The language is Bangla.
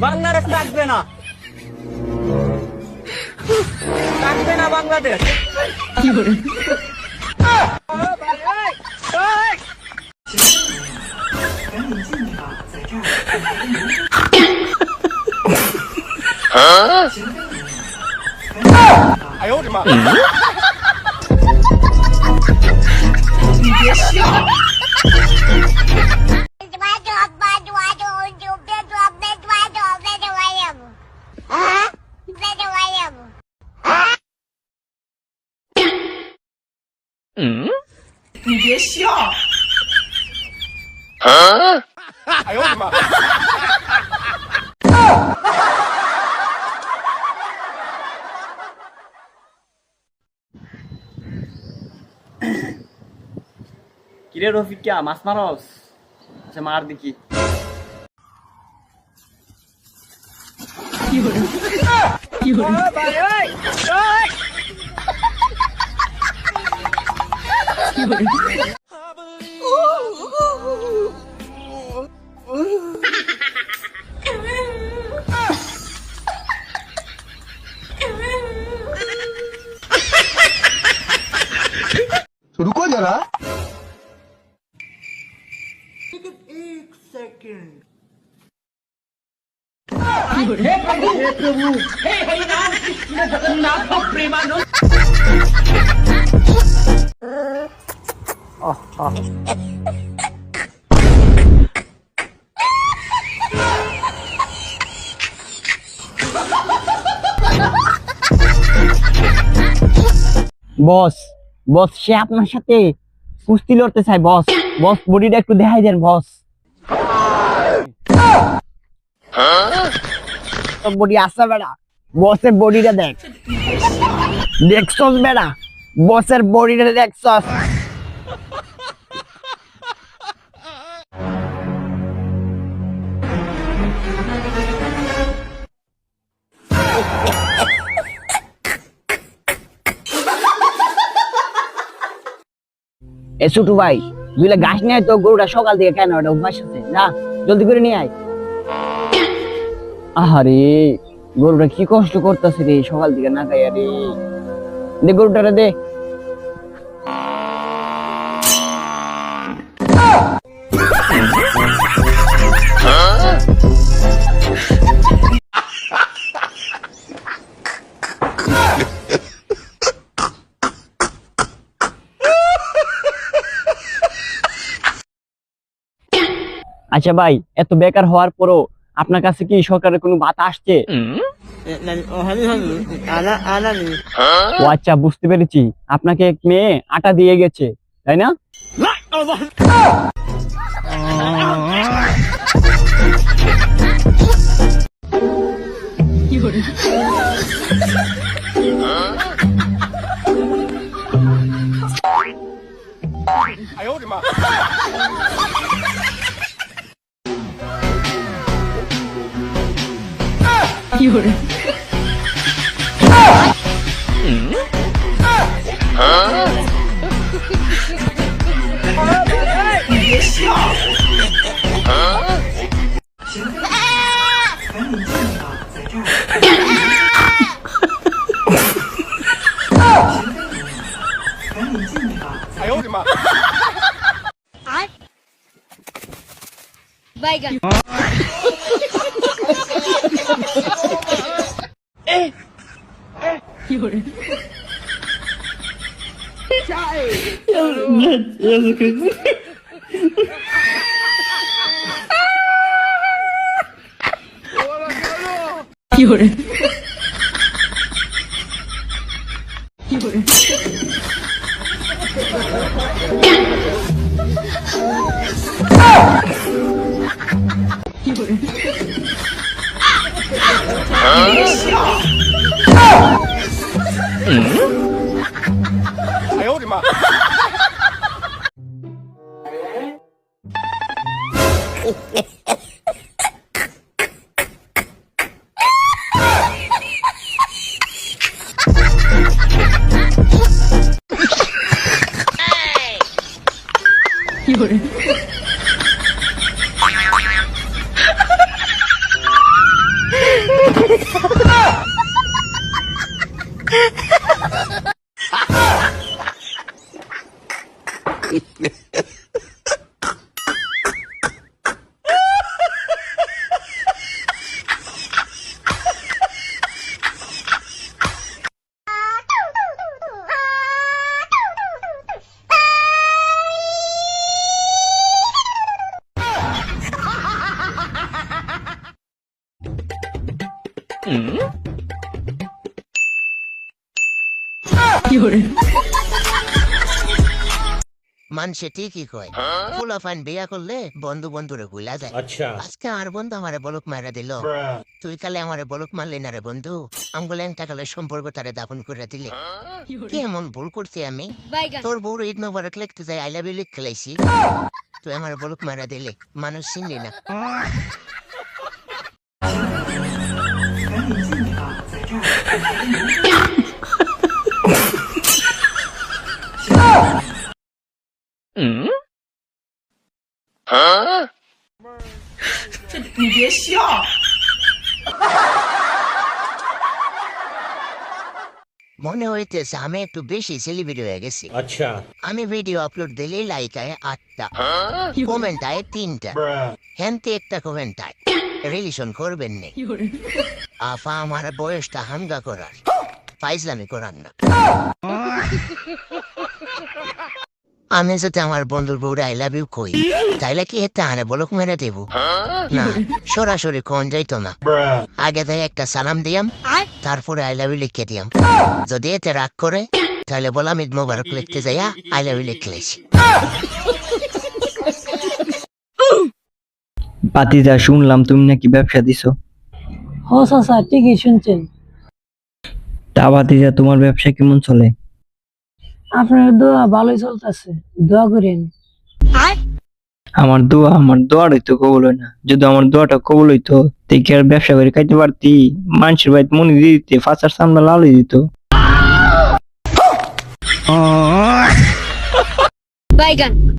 বাংলাদেশ থাকবে না, থাকবে না বাংলাদেশ। কি করে哎呦我的妈！你别笑。你别笑。哎呦我的妈！কিরে রফিক, কে মাছ মারস? আচ্ছা মার দেখি। কি হলো কি হলো ভাই ওই ওই কি হলো? रुको जरा, एक सेकंड। हे प्रभु हे हरिनाम कृष्ण जगन्नाथ प्रेमानंद। বস বস সে আপনার সাথে কুস্তি লড়তে চাই বস। বস বডিটা একটু দেখাই দেন বস। বডি আসা বেড়া, বসের বডিটা দেখ। দেখছস বেড়া, বসের বডিটা দেখছস? এ ছোটু ভাই, দুইটা ঘাস নিয়ে আয় তো, গরুটা সকাল থেকে কেন ওটা অভ্যাস আছে, যা জলদি করে নিয়ে আয়। আরে গরুটা কি কষ্ট করতেছে রে সকাল থেকে না খাই। আরে দে গরুটারে দে। আচ্ছা ভাই, এত বেকার হওয়ার পরও আপনার কাছে কি সরকারের কোনো ভাতা আসছে? ও আচ্ছা, বুঝতে পেরেছি, আপনাকে এক মেয়ে আটা দিয়ে গেছে, তাই না?哎呦我的妈！有人。你别笑。哎呦我的妈！Baigan.哎呦我的妈！有人。মানুষে ঠিকই কয় ফুলাফান বিয়া করলে বন্ধু বন্ধুরে ভুলা যায়। আজকে আমার বন্ধু আমারে বলক মারা দিল, তুই কালে আমারে বলক মারলি না রে বন্ধু, আমগুলো একটা কালে সম্পর্ক তারে দাফন করে দিলে। কি এমন ভুল করছি আমি? তোর বউর ঈদ মোবারক লিখতে যাই আই লাভ ইউ লিখ খেলাইছি, তুই আমার বলক মারা দিলে, মানুষ চিনলি না। মনে হইতেছে আমি একটু বেশি সেলিব্রিটি হয়ে গেছি। আমি ভিডিও আপলোড দিলেই লাইক আয় 8টা, কমেন্ট আয় 3টা, হ্যান্তে একটা কমেন্ট আয় রিলেশন করবেন নে। আফা আমার বয়সটা হামগা করার, ফাইজলামি করার না। আমি যদি আমার বন্ধুর বউরা আই লাভ ইউ কই, তাইলে কি এতে আনে বলক মেরে দেব? না, সরাসরি কোন যাইতো না। আগে তাই একটা সালাম দিয়াম, তারপরে আই লাভ ইউ লিখে দিয়াম। যদি এতে রাগ করে তাহলে বললাম ঈদ মোবারক লিখতে যাইয়া আই লাভ ইউ লিখলেছি। পাতিজা, শুনলাম তুমি নাকি ব্যবসা দিছো। হ চাচা, ঠিকই শুনছেন। তা পাতিজা, তোমার ব্যবসা কেমন চলে? আপনার দোয়া ভালোই চলতেছে, দোয়া করেন। আমার দোয়ার হইতো কবল হয় না। যদি আমার দোয়াটা কবল হইতো দেখি আর ব্যবসা করে খাইতে পারতি, মানুষের বাড়িতে মনে দিয়ে দিতে, ফাঁচার সামনে লালই দিত। বাইগান।